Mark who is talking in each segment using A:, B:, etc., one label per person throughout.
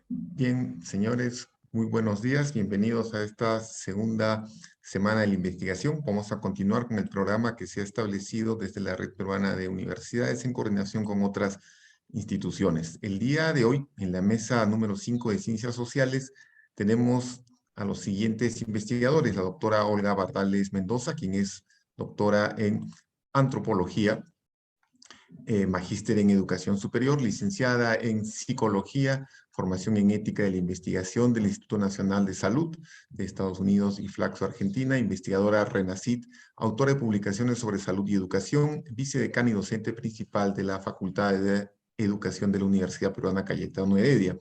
A: Bien, señores, muy buenos días. Bienvenidos a esta segunda semana de la investigación. Vamos a continuar con el programa que se ha establecido desde la Red Peruana de Universidades en coordinación con otras instituciones. El día de hoy, en la mesa número 5 de Ciencias Sociales, tenemos a los siguientes investigadores. La doctora Olga Bardales Mendoza, quien es doctora en antropología, magíster en educación superior, licenciada en psicología, formación en ética de la investigación del Instituto Nacional de Salud de Estados Unidos y Flaxo, Argentina, investigadora RENACIT, autora de publicaciones sobre salud y educación, vicedecana y docente principal de la Facultad de Educación de la Universidad Peruana Cayetano Heredia.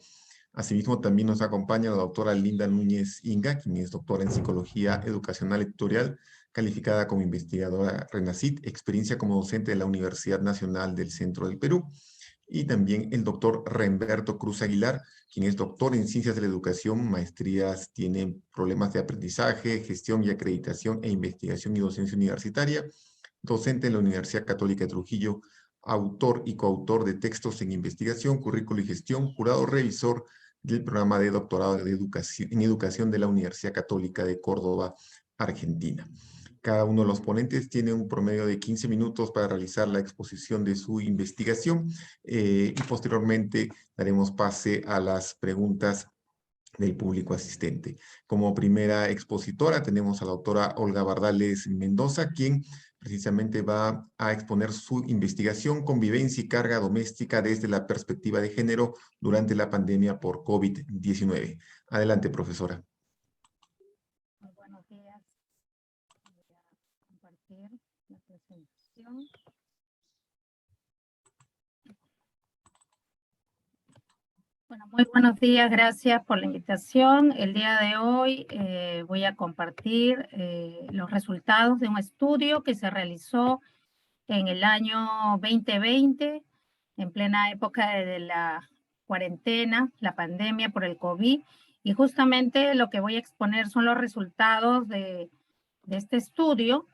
A: Asimismo, también nos acompaña la doctora Linda Núñez Inga, quien es doctora en Psicología Educacional Editorial, calificada como investigadora RENACIT, experiencia como docente de la Universidad Nacional del Centro del Perú. Y también el doctor Remberto Cruz Aguilar, quien es doctor en Ciencias de la Educación, maestrías, tiene problemas de aprendizaje, gestión y acreditación e investigación y docencia universitaria, docente en la Universidad Católica de Trujillo, autor y coautor de textos en investigación, currículo y gestión, jurado revisor del programa de doctorado en educación de la Universidad Católica de Córdoba, Argentina. Cada uno de los ponentes tiene un promedio de 15 minutos para realizar la exposición de su investigación y posteriormente daremos pase a las preguntas del público asistente. Como primera expositora tenemos a la doctora Olga Bardales Mendoza, quien precisamente va a exponer su investigación, convivencia y carga doméstica desde la perspectiva de género durante la pandemia por COVID-19. Adelante, profesora.
B: Muy buenos días. Voy a compartir la presentación. Bueno, muy buenos días, gracias por la invitación. El día de hoy voy a compartir los resultados de un estudio que se realizó en el año 2020, en plena época de la cuarentena, la pandemia por el COVID, y justamente lo que voy a exponer son los resultados de este estudio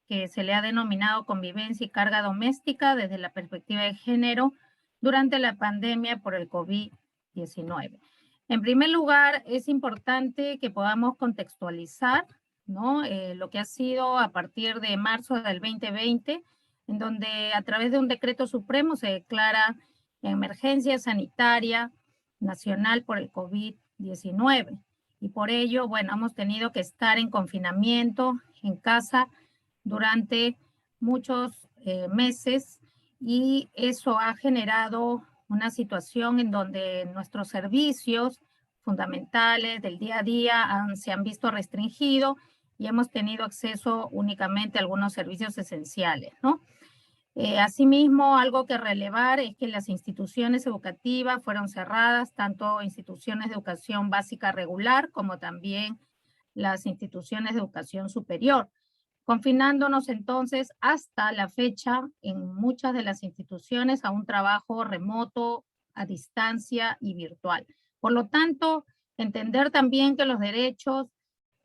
B: que se le ha denominado convivencia y carga doméstica desde la perspectiva de género durante la pandemia por el COVID-19. En primer lugar, es importante que podamos contextualizar, ¿no? Lo que ha sido a partir de marzo del 2020, en donde a través de un decreto supremo se declara emergencia sanitaria nacional por el COVID-19. Y por ello, bueno, hemos tenido que estar en confinamiento, en casa, durante muchos meses, y eso ha generado una situación en donde nuestros servicios fundamentales del día a día se han visto restringidos y hemos tenido acceso únicamente a algunos servicios esenciales, ¿no? Asimismo, algo que relevar es que las instituciones educativas fueron cerradas, tanto instituciones de educación básica regular como también las instituciones de educación superior, confinándonos entonces hasta la fecha en muchas de las instituciones a un trabajo remoto, a distancia y virtual. Por lo tanto, entender también que los derechos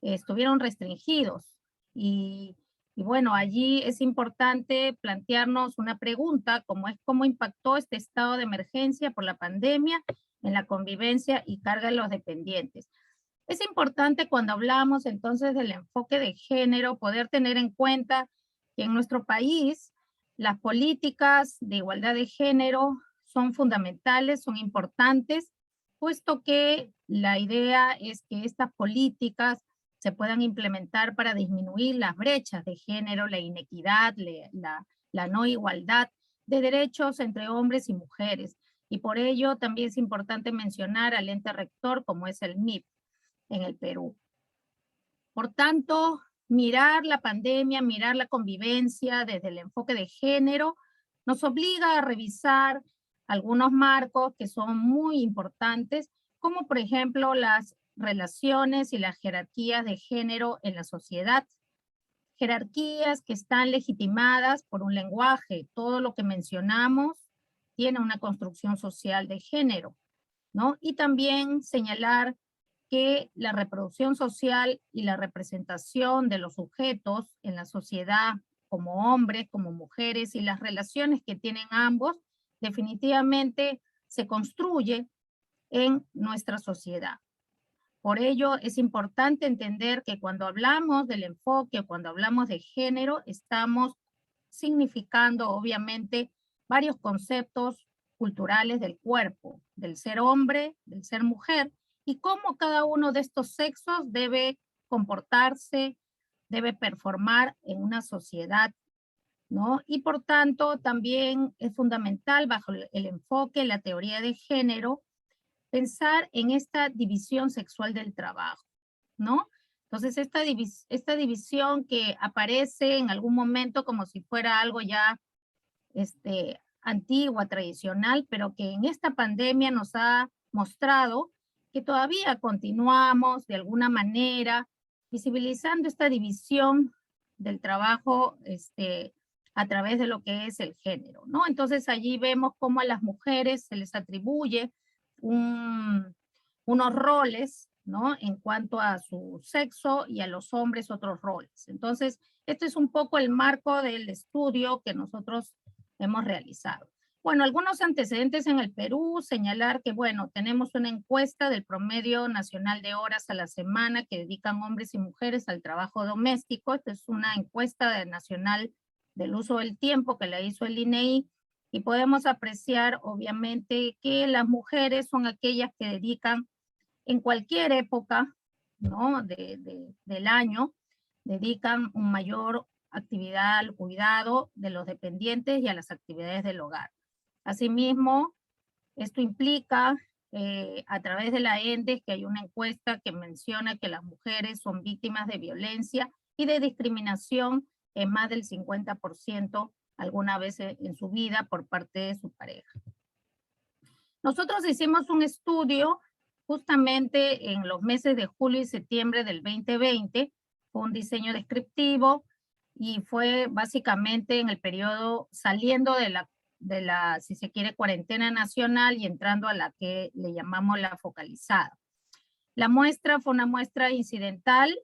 B: estuvieron restringidos y bueno, allí es importante plantearnos una pregunta, como es cómo impactó este estado de emergencia por la pandemia en la convivencia y carga de los dependientes. Es importante cuando hablamos entonces del enfoque de género poder tener en cuenta que en nuestro país las políticas de igualdad de género son fundamentales, son importantes, puesto que la idea es que estas políticas se puedan implementar para disminuir las brechas de género, la inequidad, la no igualdad de derechos entre hombres y mujeres. Y por ello también es importante mencionar al ente rector como es el MIP en el Perú. Por tanto, mirar la pandemia, mirar la convivencia desde el enfoque de género, nos obliga a revisar algunos marcos que son muy importantes, como por ejemplo las relaciones y las jerarquías de género en la sociedad. Jerarquías que están legitimadas por un lenguaje. Todo lo que mencionamos tiene una construcción social de género, ¿no? Y también señalar que la reproducción social y la representación de los sujetos en la sociedad como hombres, como mujeres y las relaciones que tienen ambos, definitivamente se construye en nuestra sociedad. Por ello, es importante entender que cuando hablamos del enfoque, cuando hablamos de género, estamos significando, obviamente, varios conceptos culturales del cuerpo, del ser hombre, del ser mujer, y cómo cada uno de estos sexos debe comportarse, debe performar en una sociedad, ¿no? Y por tanto, también es fundamental, bajo el enfoque, la teoría de género, pensar en esta división sexual del trabajo, ¿no? Entonces, esta división que aparece en algún momento como si fuera algo ya antigua, tradicional, pero que en esta pandemia nos ha mostrado que todavía continuamos de alguna manera visibilizando esta división del trabajo a través de lo que es el género, ¿no? Entonces allí vemos cómo a las mujeres se les atribuye unos roles, ¿no? En cuanto a su sexo y a los hombres otros roles. Entonces, este es un poco el marco del estudio que nosotros hemos realizado. Bueno, algunos antecedentes en el Perú, señalar que, bueno, tenemos una encuesta del promedio nacional de horas a la semana que dedican hombres y mujeres al trabajo doméstico. Esta es una encuesta nacional del uso del tiempo que la hizo el INEI, y podemos apreciar, obviamente, que las mujeres son aquellas que dedican en cualquier época, ¿no? del año, dedican un mayor actividad al cuidado de los dependientes y a las actividades del hogar. Asimismo, esto implica a través de la ENDES que hay una encuesta que menciona que las mujeres son víctimas de violencia y de discriminación en más del 50% alguna vez en su vida por parte de su pareja. Nosotros hicimos un estudio justamente en los meses de julio y septiembre del 2020, fue un diseño descriptivo y fue básicamente en el periodo saliendo de la, si se quiere, cuarentena nacional y entrando a la que le llamamos la focalizada. La muestra fue una muestra incidental,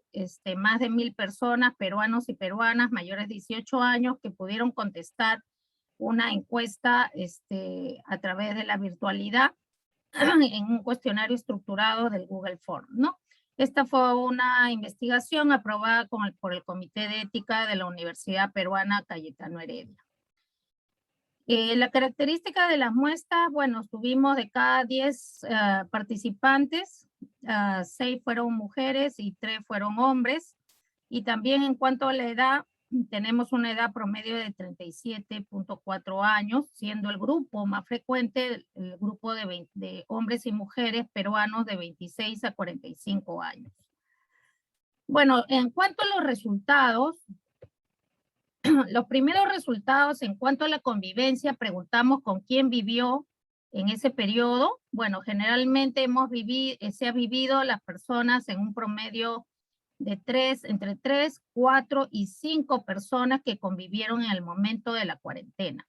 B: más de 1,000 personas, peruanos y peruanas mayores de 18 años que pudieron contestar una encuesta a través de la virtualidad en un cuestionario estructurado del Google Form, ¿no? Esta fue una investigación aprobada por el Comité de Ética de la Universidad Peruana Cayetano Heredia. La característica de las muestras, bueno, tuvimos de cada 10 participantes, 6 fueron mujeres y 3 fueron hombres. Y también en cuanto a la edad, tenemos una edad promedio de 37.4 años, siendo el grupo más frecuente el grupo de hombres y mujeres peruanos de 26 a 45 años. Bueno, en cuanto a los resultados, los primeros resultados en cuanto a la convivencia, preguntamos con quién vivió en ese periodo. Bueno, generalmente se ha vivido las personas en un promedio de entre 3, 4 y 5 personas que convivieron en el momento de la cuarentena.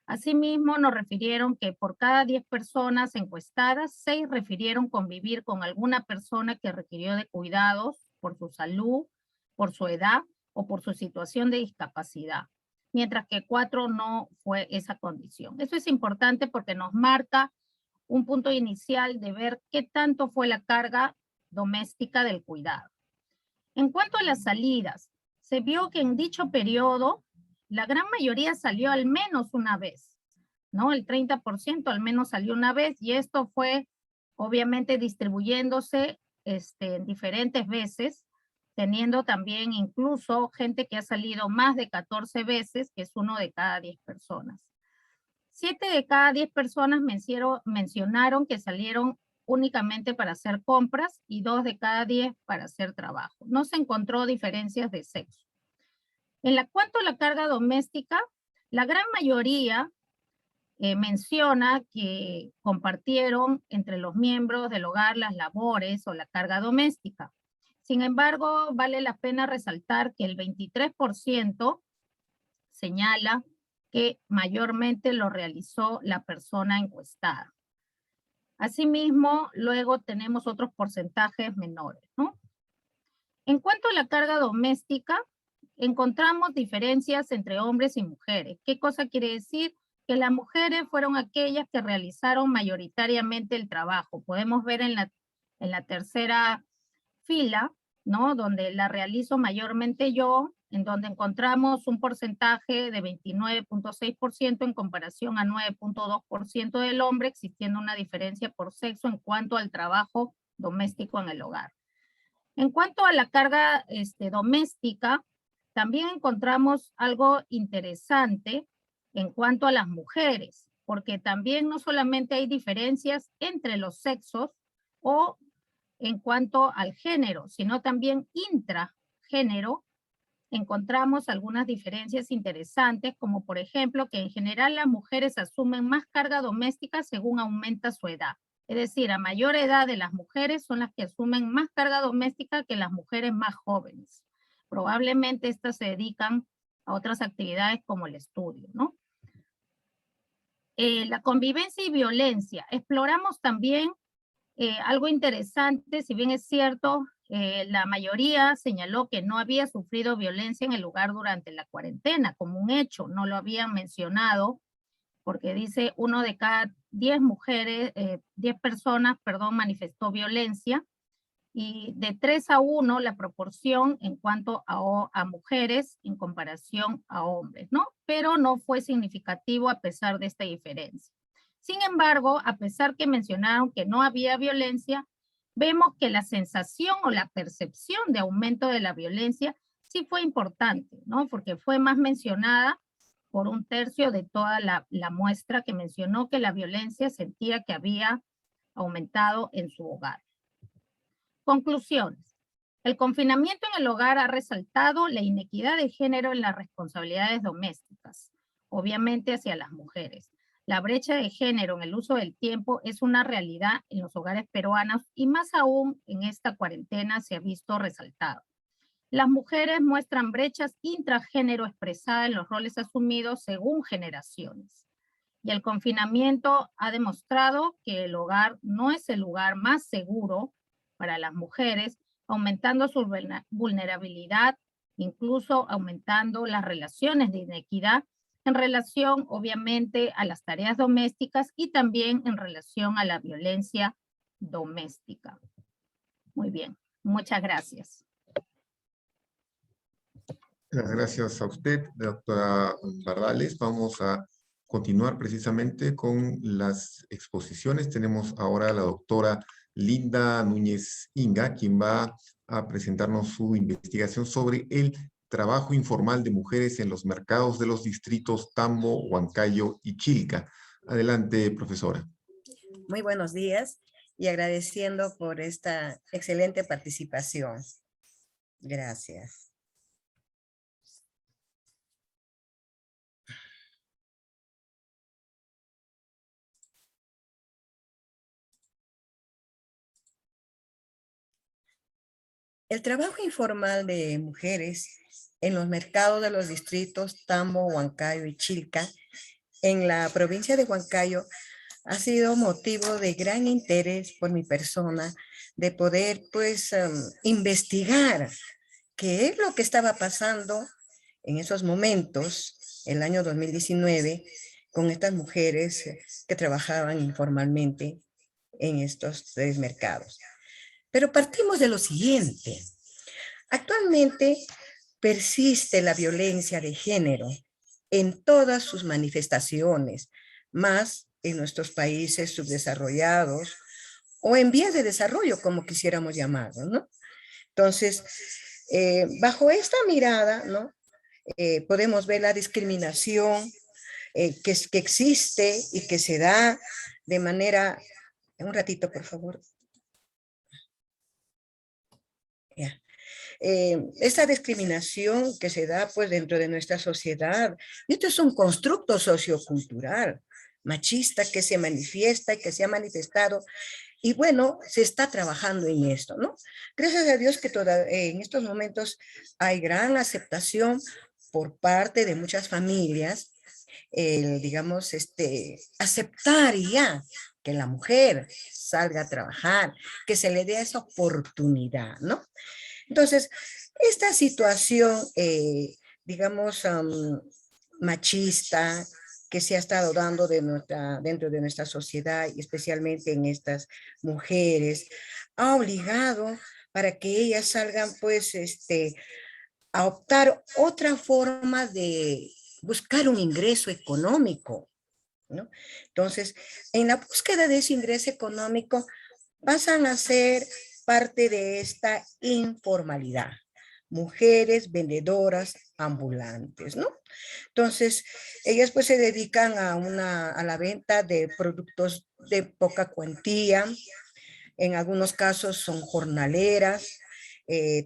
B: Asimismo, nos refirieron que por cada 10 personas encuestadas, 6 refirieron convivir con alguna persona que requirió de cuidados por su salud, por su edad o por su situación de discapacidad, mientras que 4 no fue esa condición. Eso es importante porque nos marca un punto inicial de ver qué tanto fue la carga doméstica del cuidado. En cuanto a las salidas, se vio que en dicho periodo la gran mayoría salió al menos una vez, ¿no? El 30% al menos salió una vez, y esto fue obviamente distribuyéndose en diferentes veces, teniendo también incluso gente que ha salido más de 14 veces, que es 1 de cada 10 personas. 7 de cada 10 personas mencionaron que salieron únicamente para hacer compras y 2 de cada 10 para hacer trabajo. No se encontró diferencias de sexo. En cuanto a la carga doméstica, la gran mayoría menciona que compartieron entre los miembros del hogar las labores o la carga doméstica. Sin embargo, vale la pena resaltar que el 23% señala que mayormente lo realizó la persona encuestada. Asimismo, luego tenemos otros porcentajes menores, ¿no? En cuanto a la carga doméstica, encontramos diferencias entre hombres y mujeres. ¿Qué cosa quiere decir? que las mujeres fueron aquellas que realizaron mayoritariamente el trabajo. Podemos ver en la tercera fila, ¿no? Donde la realizo mayormente yo, en donde encontramos un porcentaje de 29.6% en comparación a 9.2% del hombre, existiendo una diferencia por sexo en cuanto al trabajo doméstico en el hogar. En cuanto a la carga doméstica, también encontramos algo interesante en cuanto a las mujeres, porque también no solamente hay diferencias entre los sexos o en cuanto al género, sino también intragénero. Encontramos algunas diferencias interesantes, como por ejemplo que en general las mujeres asumen más carga doméstica según aumenta su edad. Es decir, a mayor edad de las mujeres son las que asumen más carga doméstica que las mujeres más jóvenes. Probablemente estas se dedican a otras actividades como el estudio, ¿no? La convivencia y violencia. Exploramos también algo interesante, si bien es cierto, la mayoría señaló que no había sufrido violencia en el lugar durante la cuarentena, como un hecho, no lo habían mencionado, porque dice 1 de cada 10 mujeres, 10 personas, perdón, manifestó violencia, y de 3 a 1 la proporción en cuanto a mujeres en comparación a hombres, ¿no? Pero no fue significativo a pesar de esta diferencia. Sin embargo, a pesar que mencionaron que no había violencia, vemos que la sensación o la percepción de aumento de la violencia sí fue importante, ¿no? Porque fue más mencionada por 1/3 de toda la muestra que mencionó que la violencia sentía que había aumentado en su hogar. Conclusiones. El confinamiento en el hogar ha resaltado la inequidad de género en las responsabilidades domésticas, obviamente hacia las mujeres. La brecha de género en el uso del tiempo es una realidad en los hogares peruanos y más aún en esta cuarentena se ha visto resaltado. Las mujeres muestran brechas intragénero expresadas en los roles asumidos según generaciones. Y el confinamiento ha demostrado que el hogar no es el lugar más seguro para las mujeres, aumentando su vulnerabilidad, incluso aumentando las relaciones de inequidad en relación, obviamente, a las tareas domésticas y también en relación a la violencia doméstica. Muy bien, muchas gracias.
A: Muchas gracias a usted, doctora Bardales. Vamos a continuar precisamente con las exposiciones. Tenemos ahora a la doctora Linda Núñez Inga, quien va a presentarnos su investigación sobre el trabajo informal de mujeres en los mercados de los distritos Tambo, Huancayo y Chilca. Adelante, profesora.
C: Muy buenos días y agradeciendo por esta excelente participación. Gracias. El trabajo informal de mujeres en los mercados de los distritos Tambo, Huancayo y Chilca en la provincia de Huancayo ha sido motivo de gran interés por mi persona de poder investigar qué es lo que estaba pasando en esos momentos, el año 2019, con estas mujeres que trabajaban informalmente en estos 3 mercados. Pero partimos de lo siguiente. Actualmente persiste la violencia de género en todas sus manifestaciones, más en nuestros países subdesarrollados o en vías de desarrollo, como quisiéramos llamarlo, ¿no? Entonces, bajo esta mirada, ¿no? Podemos ver la discriminación que existe y que se da de manera... Un ratito, por favor. Ya. Esta discriminación que se da pues dentro de nuestra sociedad, esto es un constructo sociocultural machista que se manifiesta y que se ha manifestado y bueno, se está trabajando en esto, ¿no? Gracias a Dios que en estos momentos hay gran aceptación por parte de muchas familias, digamos, aceptar ya que la mujer salga a trabajar, que se le dé esa oportunidad, ¿no? Entonces, esta situación, digamos, machista, que se ha estado dando dentro de nuestra sociedad, y especialmente en estas mujeres, ha obligado para que ellas salgan, pues, a optar otra forma de buscar un ingreso económico, ¿no? Entonces, en la búsqueda de ese ingreso económico, pasan a ser parte de esta informalidad. Mujeres vendedoras ambulantes, ¿no? Entonces, ellas pues se dedican a la venta de productos de poca cuantía. En algunos casos son jornaleras,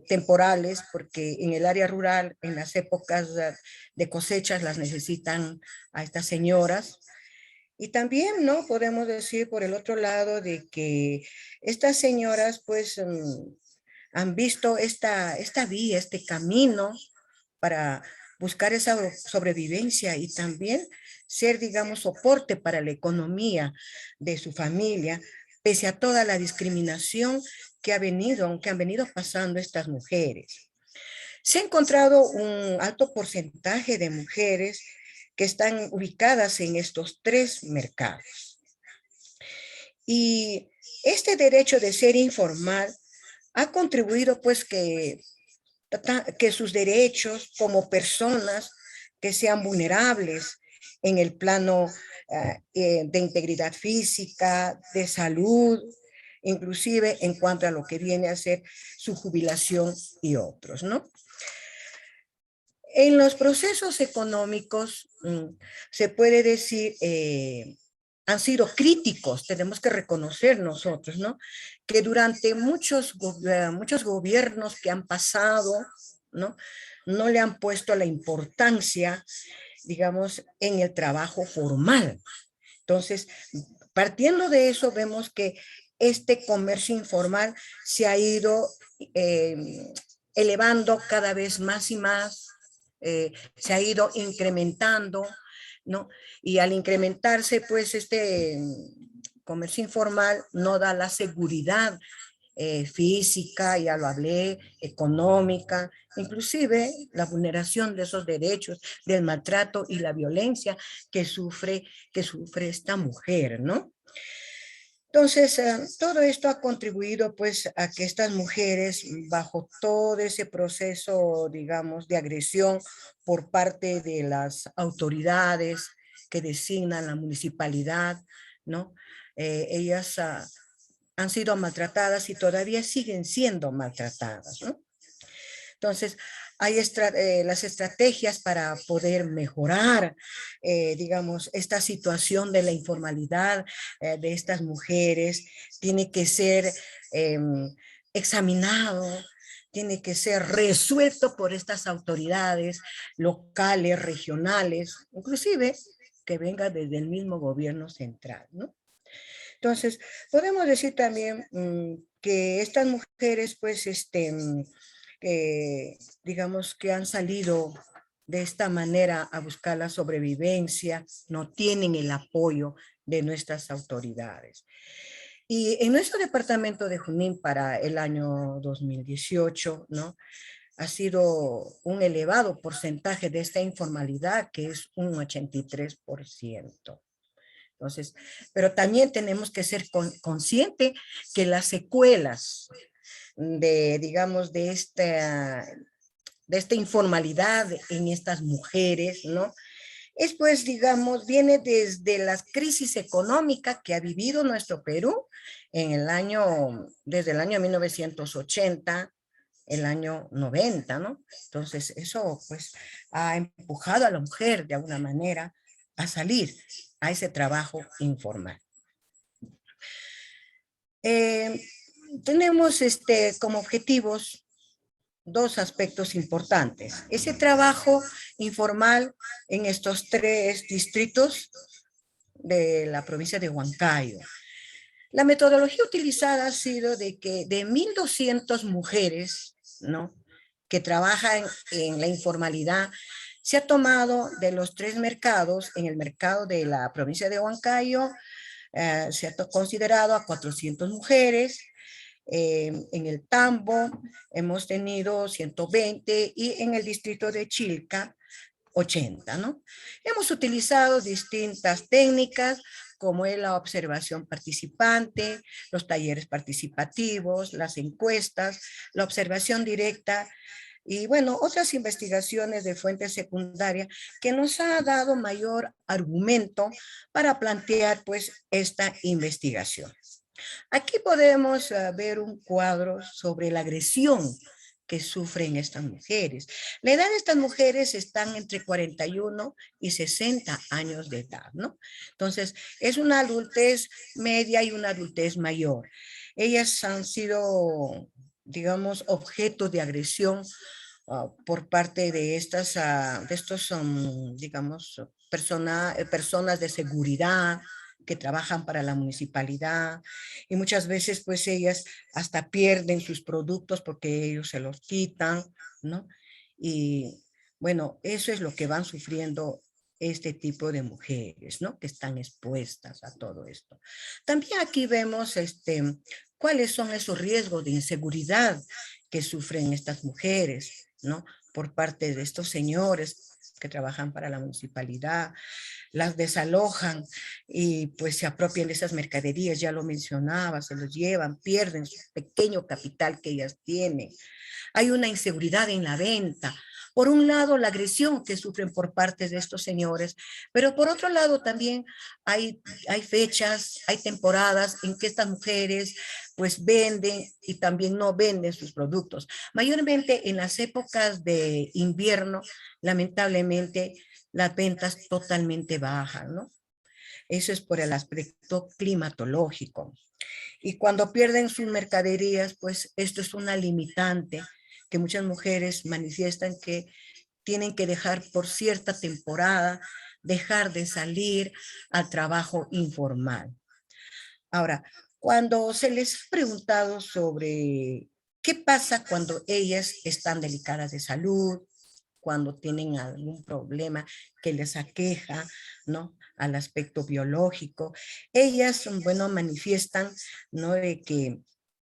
C: temporales, porque en el área rural, en las épocas de cosechas, las necesitan a estas señoras. Y también, ¿no? Podemos decir por el otro lado de que estas señoras pues han visto esta vía, este camino para buscar esa sobrevivencia y también ser, digamos, soporte para la economía de su familia, pese a toda la discriminación que han venido pasando estas mujeres. Se ha encontrado un alto porcentaje de mujeres que están ubicadas en estos tres mercados. Y este derecho de ser informal ha contribuido pues que sus derechos como personas que sean vulnerables en el plano de integridad física, de salud, inclusive en cuanto a lo que viene a ser su jubilación y otros, ¿no? En los procesos económicos se puede decir han sido críticos, tenemos que reconocer nosotros, ¿no? Que durante muchos gobiernos que han pasado, ¿no? No le han puesto la importancia, digamos, en el trabajo formal. Entonces, partiendo de eso, vemos que este comercio informal se ha ido elevando cada vez más y más, se ha ido incrementando, ¿no? Y al incrementarse, pues, este comercio informal no da la seguridad física, ya lo hablé, económica, inclusive la vulneración de esos derechos, del maltrato y la violencia que sufre esta mujer, ¿no? Entonces, todo esto ha contribuido pues a que estas mujeres, bajo todo ese proceso, digamos, de agresión por parte de las autoridades que designan la municipalidad, ¿no? Ellas han sido maltratadas y todavía siguen siendo maltratadas, ¿no? Entonces, hay las estrategias para poder mejorar, digamos, esta situación de la informalidad de estas mujeres. Tiene que ser examinado, tiene que ser resuelto por estas autoridades locales, regionales, inclusive que venga desde el mismo gobierno central, ¿no? Entonces, podemos decir también que estas mujeres, pues, digamos que han salido de esta manera a buscar la sobrevivencia, no tienen el apoyo de nuestras autoridades. Y en nuestro departamento de Junín para el año 2018, ¿no? Ha sido un elevado porcentaje de esta informalidad, que es un 83%. Entonces, pero también tenemos que ser conscientes que las secuelas digamos, de esta informalidad en estas mujeres, ¿no? Es pues, digamos, viene desde la crisis económica que ha vivido nuestro Perú desde el año 1980, el año 90, ¿no? Entonces, eso pues ha empujado a la mujer de alguna manera a salir a ese trabajo informal. Tenemos como objetivos dos aspectos importantes. Ese trabajo informal en estos tres distritos de la provincia de Huancayo. La metodología utilizada ha sido de que de 1,200 mujeres, ¿no?, que trabajan en la informalidad, se ha tomado de los tres mercados. En el mercado de la provincia de Huancayo se ha considerado a 400 mujeres. En el Tambo hemos tenido 120 y en el distrito de Chilca 80, ¿no? Hemos utilizado distintas técnicas como es la observación participante, los talleres participativos, las encuestas, la observación directa y bueno, otras investigaciones de fuente secundaria que nos ha dado mayor argumento para plantear pues esta investigación. Aquí podemos ver un cuadro sobre la agresión que sufren estas mujeres. La edad de estas mujeres están entre 41 y 60 años de edad, ¿no? Entonces, es una adultez media y una adultez mayor. Ellas han sido, digamos, objeto de agresión por parte de estos, digamos, personas de seguridad que trabajan para la municipalidad y muchas veces pues ellas hasta pierden sus productos porque ellos se los quitan, ¿no? Y bueno, eso es lo que van sufriendo este tipo de mujeres, ¿no? Que están expuestas a todo esto. También aquí vemos cuáles son esos riesgos de inseguridad que sufren estas mujeres, ¿no? Por parte de estos señores que trabajan para la municipalidad, las desalojan y pues se apropian de esas mercaderías, ya lo mencionaba, se los llevan, pierden su pequeño capital que ellas tienen. Hay una inseguridad en la venta. Por un lado, la agresión que sufren por parte de estos señores, pero por otro lado también hay fechas, hay temporadas en que estas mujeres pues venden y también no venden sus productos. Mayormente en las épocas de invierno, lamentablemente, las ventas totalmente bajan, ¿no? Eso es por el aspecto climatológico. Y cuando pierden sus mercaderías, pues esto es una limitante que muchas mujeres manifiestan que tienen que dejar por cierta temporada, dejar de salir al trabajo informal. Ahora, cuando se les ha preguntado sobre qué pasa cuando ellas están delicadas de salud, cuando tienen algún problema que les aqueja, ¿no? Al aspecto biológico. Ellas, bueno, manifiestan, ¿no? De que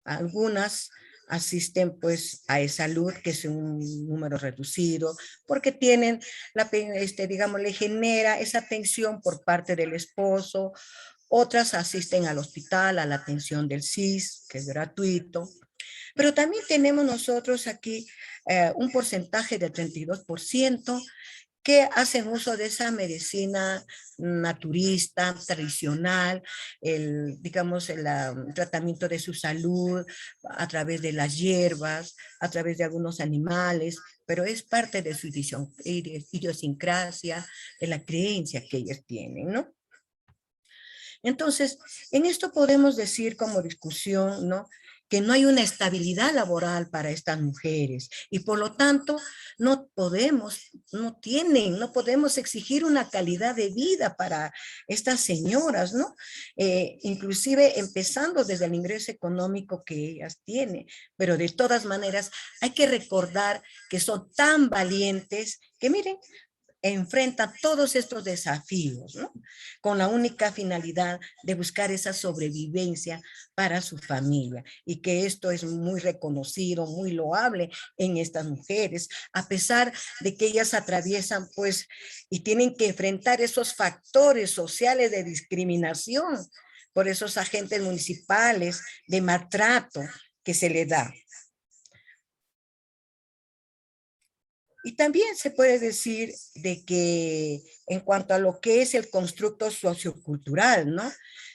C: algunas asisten pues a salud, que es un número reducido, porque tienen, digamos, le genera esa atención por parte del esposo. Otras asisten al hospital, a la atención del CIS, que es gratuito. Pero también tenemos nosotros aquí un porcentaje de 32% que hacen uso de esa medicina naturista, tradicional, digamos, el tratamiento de su salud a través de las hierbas, a través de algunos animales, pero es parte de su idiosincrasia, de la creencia que ellos tienen, ¿no? Entonces, en esto podemos decir como discusión, ¿no? Que no hay una estabilidad laboral para estas mujeres y por lo tanto no podemos exigir una calidad de vida para estas señoras, ¿no? Inclusive empezando desde el ingreso económico que ellas tienen, pero de todas maneras hay que recordar que son tan valientes que miren, enfrenta todos estos desafíos, ¿no? Con la única finalidad de buscar esa sobrevivencia para su familia y que esto es muy reconocido, muy loable en estas mujeres, a pesar de que ellas atraviesan pues y tienen que enfrentar esos factores sociales de discriminación por esos agentes municipales de maltrato que se le da. Y también se puede decir de que en cuanto a lo que es el constructo sociocultural, ¿no?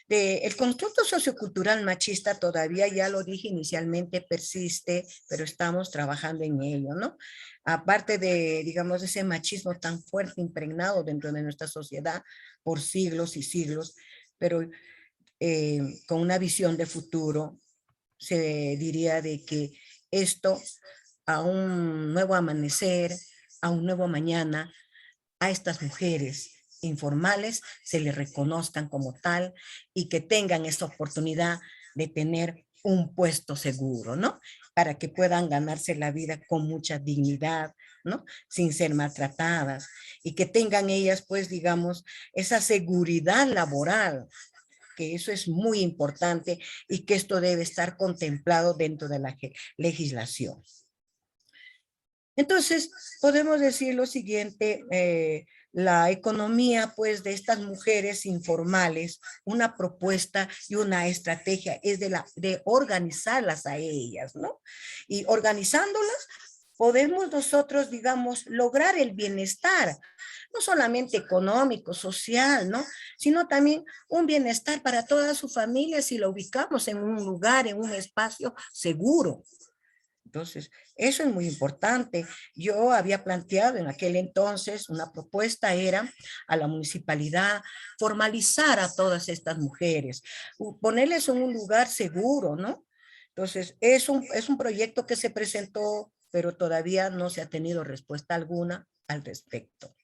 C: El constructo sociocultural machista todavía, ya lo dije inicialmente, persiste, pero estamos trabajando en ello, ¿no? Aparte de, digamos, ese machismo tan fuerte impregnado dentro de nuestra sociedad por siglos y siglos, pero con una visión de futuro, se diría de que esto a un nuevo amanecer, a un nuevo mañana, a estas mujeres informales se les reconozcan como tal y que tengan esa oportunidad de tener un puesto seguro, ¿no? Para que puedan ganarse la vida con mucha dignidad, ¿no? Sin ser maltratadas y que tengan ellas, pues, digamos, esa seguridad laboral, que eso es muy importante y que esto debe estar contemplado dentro de la legislación. Entonces, podemos decir lo siguiente, la economía pues de estas mujeres informales, una propuesta y una estrategia es de organizarlas a ellas, ¿no? Y organizándolas podemos nosotros, digamos, lograr el bienestar, no solamente económico, social, ¿no? Sino también un bienestar para toda su familia si lo ubicamos en un lugar, en un espacio seguro. Entonces, eso es muy importante. Yo había planteado en aquel entonces una propuesta era a la municipalidad formalizar a todas estas mujeres, ponerles en un lugar seguro, ¿no? Entonces, es un proyecto que se presentó, pero todavía no se ha tenido respuesta alguna al respecto.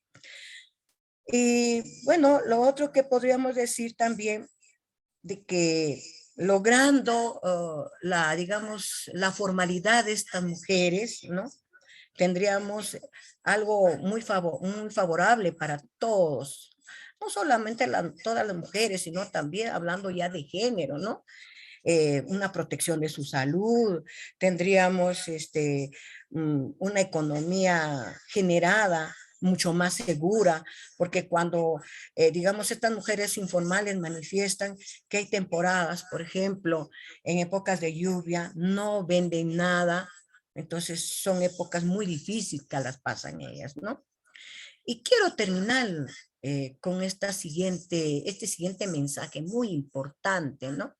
C: Y bueno, lo otro que podríamos decir también de que logrando digamos, la formalidad de estas mujeres, ¿no? Tendríamos algo muy favorable para todos, no solamente todas las mujeres, sino también hablando ya de género, ¿no? Una protección de su salud, tendríamos una economía generada mucho más segura, porque cuando, digamos, estas mujeres informales manifiestan que hay temporadas, por ejemplo, en épocas de lluvia, no venden nada, entonces son épocas muy difíciles que las pasan ellas, ¿no? Y quiero terminar con este siguiente mensaje muy importante, ¿no?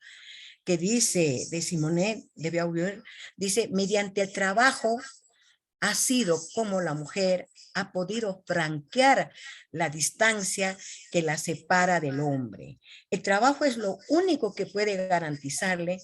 C: Que dice de Simone de Beauvoir, dice, mediante el trabajo ha sido como la mujer ha podido franquear la distancia que la separa del hombre. El trabajo es lo único que puede garantizarle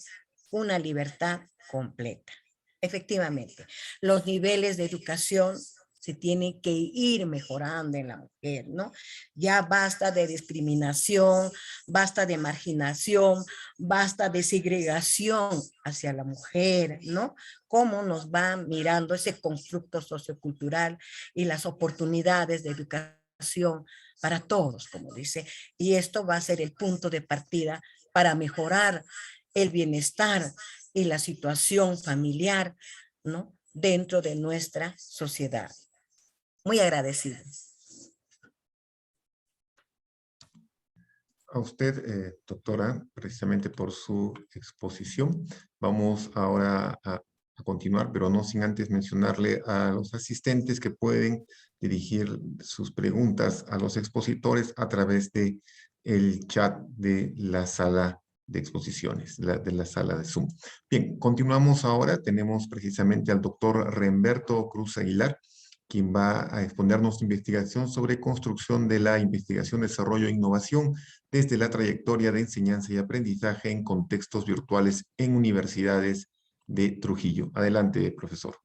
C: una libertad completa. Efectivamente, los niveles de educación se tienen que ir mejorando en la mujer, ¿no? Ya basta de discriminación, basta de marginación, basta de segregación hacia la mujer, ¿no? Cómo nos va mirando ese constructo sociocultural y las oportunidades de educación para todos, como dice, y esto va a ser el punto de partida para mejorar el bienestar y la situación familiar, ¿no? Dentro de nuestra sociedad. Muy agradecida.
A: A usted, doctora, precisamente por su exposición. Vamos ahora a continuar, pero no sin antes mencionarle a los asistentes que pueden dirigir sus preguntas a los expositores a través de el chat de la sala de exposiciones, de la sala de Zoom. Bien, continuamos ahora. Tenemos precisamente al doctor Remberto Cruz Aguilar, quien va a exponernos su investigación sobre construcción de la investigación, desarrollo e innovación desde la trayectoria de enseñanza y aprendizaje en contextos virtuales en universidades de Trujillo. Adelante, profesor.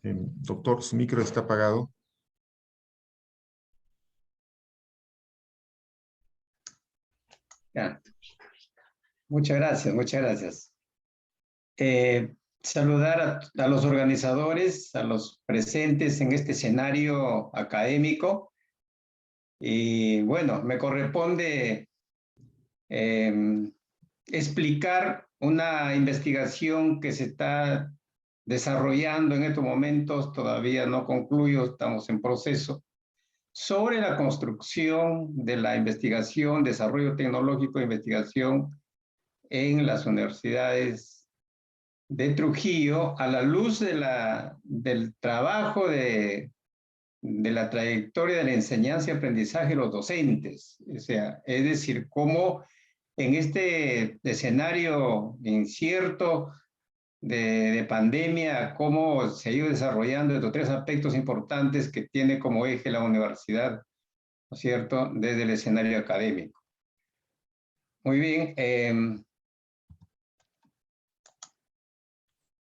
A: Doctor, su micro está apagado.
D: Ya. Muchas gracias, muchas gracias. Saludar a los organizadores, a los presentes en este escenario académico. Y bueno, me corresponde explicar una investigación que se está desarrollando en estos momentos, todavía no concluyo, estamos en proceso, sobre la construcción de la investigación, desarrollo tecnológico de investigación en las universidades de Trujillo a la luz del trabajo de la trayectoria de la enseñanza y aprendizaje de los docentes. O sea, es decir, cómo en este escenario incierto de pandemia, cómo se ha ido desarrollando estos tres aspectos importantes que tiene como eje la universidad, ¿no es cierto?, desde el escenario académico. Muy bien.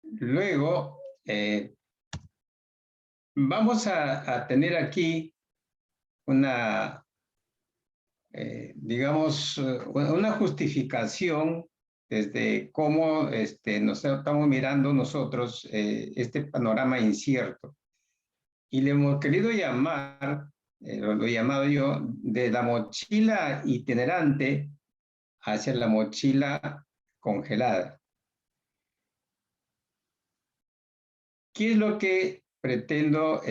D: Luego, Vamos a tener aquí una, digamos, una justificación desde cómo nos estamos mirando nosotros este panorama incierto. Y le hemos querido llamar, lo he llamado yo, de la mochila itinerante hacia la mochila congelada. ¿Qué es lo que pretendo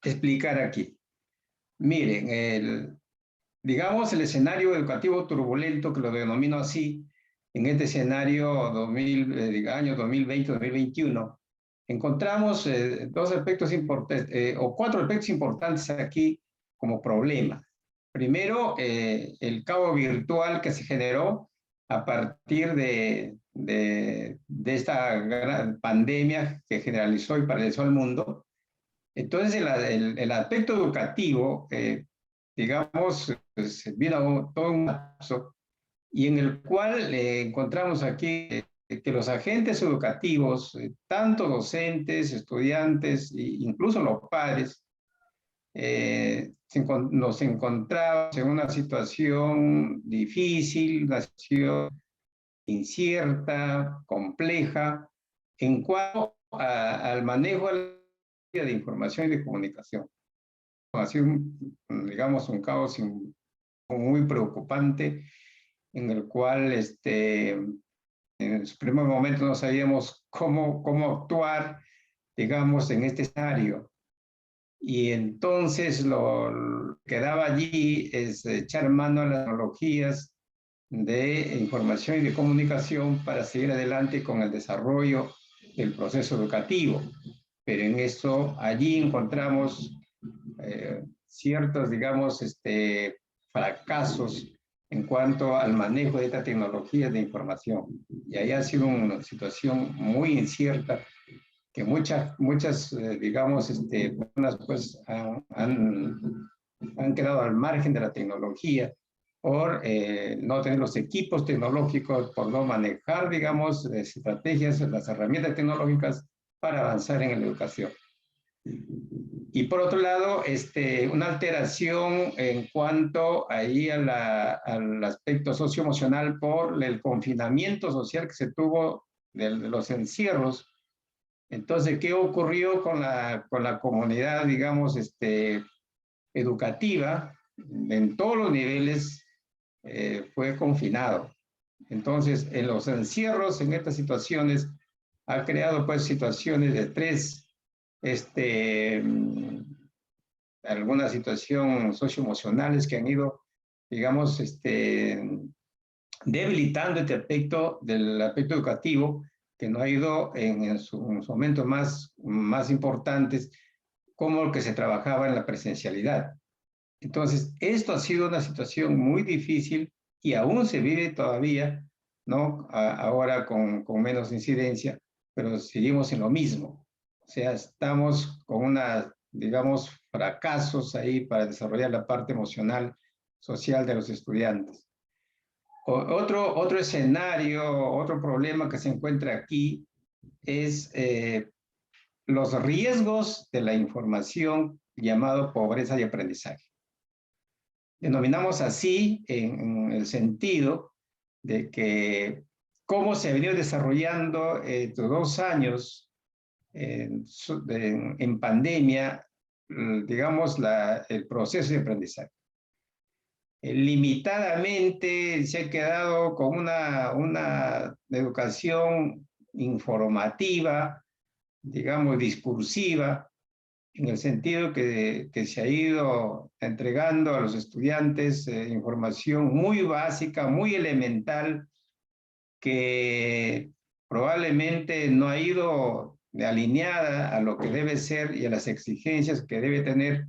D: explicar aquí? Miren, digamos el escenario educativo turbulento, que lo denomino así, en este escenario año 2020-2021, encontramos dos aspectos importantes, o cuatro aspectos importantes aquí como problema. Primero, el caos virtual que se generó a partir de esta gran pandemia que generalizó y paralizó al mundo. Entonces, el aspecto educativo, digamos, pues, vino todo un lapso y en el cual encontramos aquí que los agentes educativos, tanto docentes, estudiantes e incluso los padres, nos encontramos en una situación difícil, una situación incierta, compleja, en cuanto al manejo de información y de comunicación. Ha sido, digamos, un caos muy preocupante en el cual en su primer momento no sabíamos cómo actuar, digamos, en este escenario. Y entonces lo que quedaba allí es echar mano a las tecnologías de información y de comunicación para seguir adelante con el desarrollo del proceso educativo. Pero en eso, allí encontramos ciertos, digamos, fracasos en cuanto al manejo de esta tecnología de información. Y ahí ha sido una situación muy incierta que muchas digamos, personas pues han quedado al margen de la tecnología por no tener los equipos tecnológicos, por no manejar, digamos, estrategias, las herramientas tecnológicas para avanzar en la educación. Y por otro lado, una alteración en cuanto ahí al aspecto socioemocional por el confinamiento social que se tuvo de los encierros. Entonces, ¿qué ocurrió con la comunidad, digamos, educativa? En todos los niveles fue confinado. Entonces, en los encierros, en estas situaciones, ha creado pues situaciones de estrés, alguna situación socioemocionales que han ido, digamos, debilitando este aspecto del aspecto educativo, que no ha ido en sus momentos más importantes, como el que se trabajaba en la presencialidad. Entonces, esto ha sido una situación muy difícil y aún se vive todavía, ¿no? Ahora con menos incidencia, pero seguimos en lo mismo. O sea, estamos con digamos, fracasos ahí para desarrollar la parte emocional, social de los estudiantes. Otro escenario, otro problema que se encuentra aquí es los riesgos de la información llamado pobreza de aprendizaje. Denominamos así en el sentido de que cómo se ha venido desarrollando estos 2 años en pandemia, digamos, el proceso de aprendizaje. Limitadamente se ha quedado con una educación informativa, digamos, discursiva, en el sentido que se ha ido entregando a los estudiantes información muy básica, muy elemental, que probablemente no ha ido alineada a lo que debe ser y a las exigencias que debe tener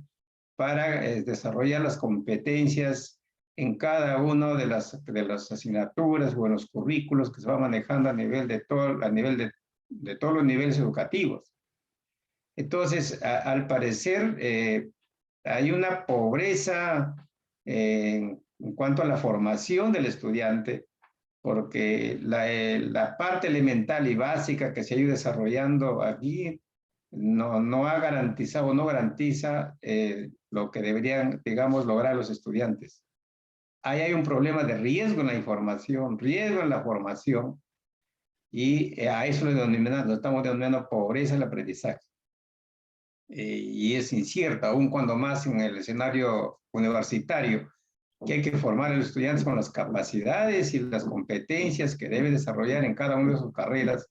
D: para desarrollar las competencias en cada una de las asignaturas o en los currículos que se va manejando a nivel de todos los niveles educativos. Entonces, al parecer, hay una pobreza en cuanto a la formación del estudiante, porque la parte elemental y básica que se ha ido desarrollando aquí no ha garantizado, no garantiza lo que deberían, digamos, lograr los estudiantes. Ahí hay un problema de riesgo en la información, riesgo en la formación, y a eso lo estamos denominando pobreza del aprendizaje. Y es incierto, aún cuando más en el escenario universitario, que hay que formar a los estudiantes con las capacidades y las competencias que debe desarrollar en cada una de sus carreras.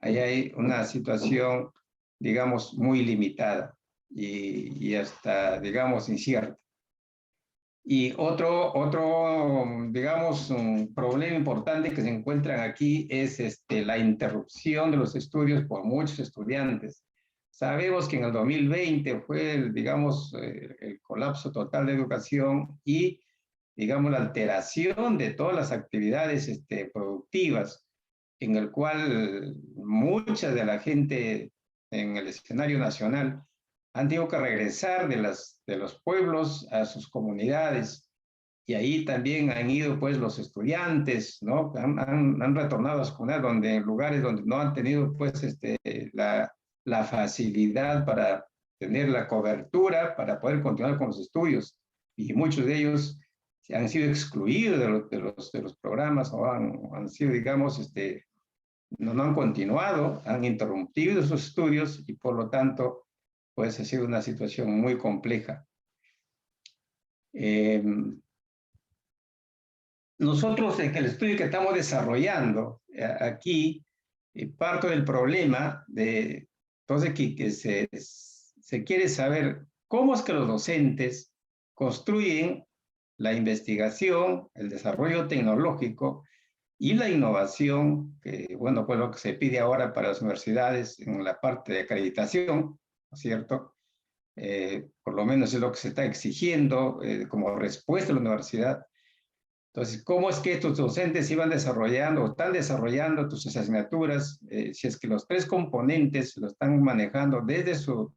D: Ahí hay una situación, digamos, muy limitada y hasta, digamos, incierta. Y otro, digamos, un problema importante que se encuentran aquí es la interrupción de los estudios por muchos estudiantes. Sabemos que en el 2020 fue, digamos, el colapso total de educación y, digamos, la alteración de todas las actividades productivas, en el cual mucha de la gente en el escenario nacional han tenido que regresar de los pueblos a sus comunidades, y ahí también han ido pues los estudiantes, ¿no? Han retornado a sus comunidades en lugares donde no han tenido pues la facilidad para tener la cobertura para poder continuar con los estudios, y muchos de ellos han sido excluidos de los programas o han sido, digamos, no han continuado, han interrumpido sus estudios, y por lo tanto pues ha sido una situación muy compleja. Nosotros en el estudio que estamos desarrollando aquí, parto del problema de, entonces, que se quiere saber cómo es que los docentes construyen la investigación, el desarrollo tecnológico y la innovación, que bueno, pues lo que se pide ahora para las universidades en la parte de acreditación, ¿no es cierto? Por lo menos es lo que se está exigiendo como respuesta a la universidad. Entonces, ¿cómo es que estos docentes iban desarrollando o están desarrollando tus asignaturas? Si es que los tres componentes lo están manejando desde su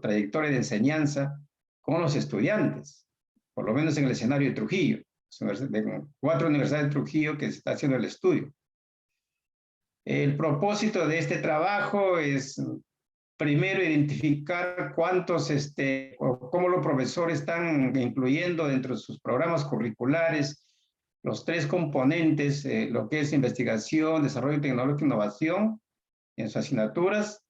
D: trayectoria de enseñanza con los estudiantes, por lo menos en el escenario de Trujillo, de 4 universidades de Trujillo que se está haciendo el estudio. El propósito de este trabajo es, primero, identificar cuántos, o cómo los profesores están incluyendo dentro de sus programas curriculares los tres componentes, lo que es investigación, desarrollo tecnológico e innovación en sus asignaturas,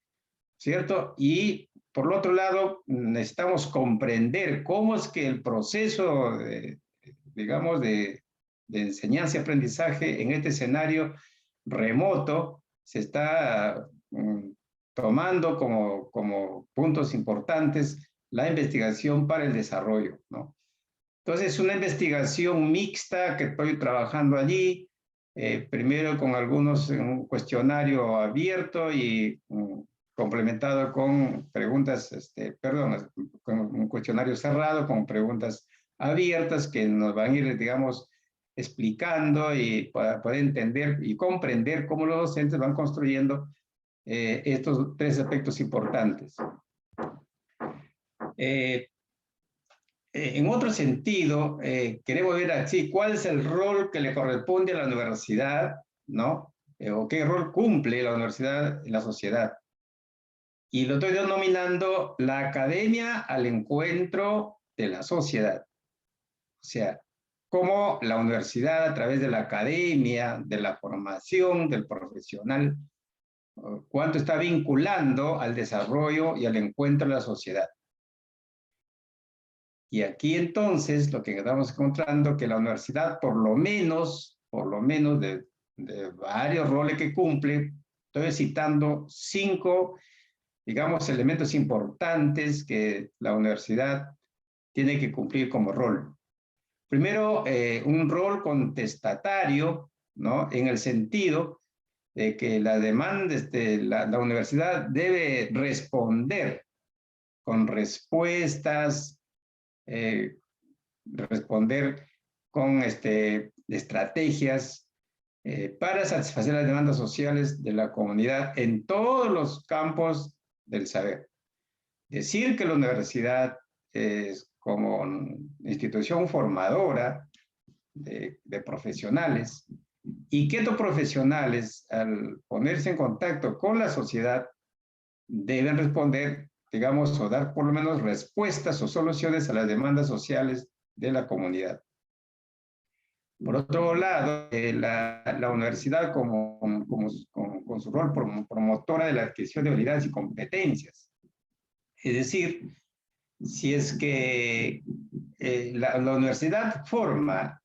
D: ¿cierto? Y por el otro lado, necesitamos comprender cómo es que el proceso, digamos, de enseñanza y aprendizaje en este escenario remoto se está tomando como puntos importantes la investigación para el desarrollo, ¿no? Entonces, una investigación mixta que estoy trabajando allí, primero con un cuestionario abierto y complementado con preguntas, con un cuestionario cerrado con preguntas abiertas que nos van a ir, digamos, explicando y para poder entender y comprender cómo los docentes van construyendo estos tres aspectos importantes. En otro sentido, queremos ver así cuál es el rol que le corresponde a la universidad, ¿no? O qué rol cumple la universidad en la sociedad. Y lo estoy denominando la academia al encuentro de la sociedad. O sea, cómo la universidad, a través de la academia, de la formación del profesional, cuánto está vinculando al desarrollo y al encuentro de la sociedad. Y aquí entonces lo que estamos encontrando que la universidad, por lo menos de varios roles que cumple, estoy citando 5, digamos, elementos importantes que la universidad tiene que cumplir como rol. Primero, un rol contestatario, ¿no? En el sentido de que la demanda, la universidad debe responder con respuestas, responder con estrategias para satisfacer las demandas sociales de la comunidad en todos los campos del saber. Decir que la universidad es como institución formadora de profesionales y que estos profesionales, al ponerse en contacto con la sociedad, deben responder, digamos, o dar por lo menos respuestas o soluciones a las demandas sociales de la comunidad. Por otro lado, la universidad con su rol promotora de la adquisición de habilidades y competencias. Es decir, si es que la universidad forma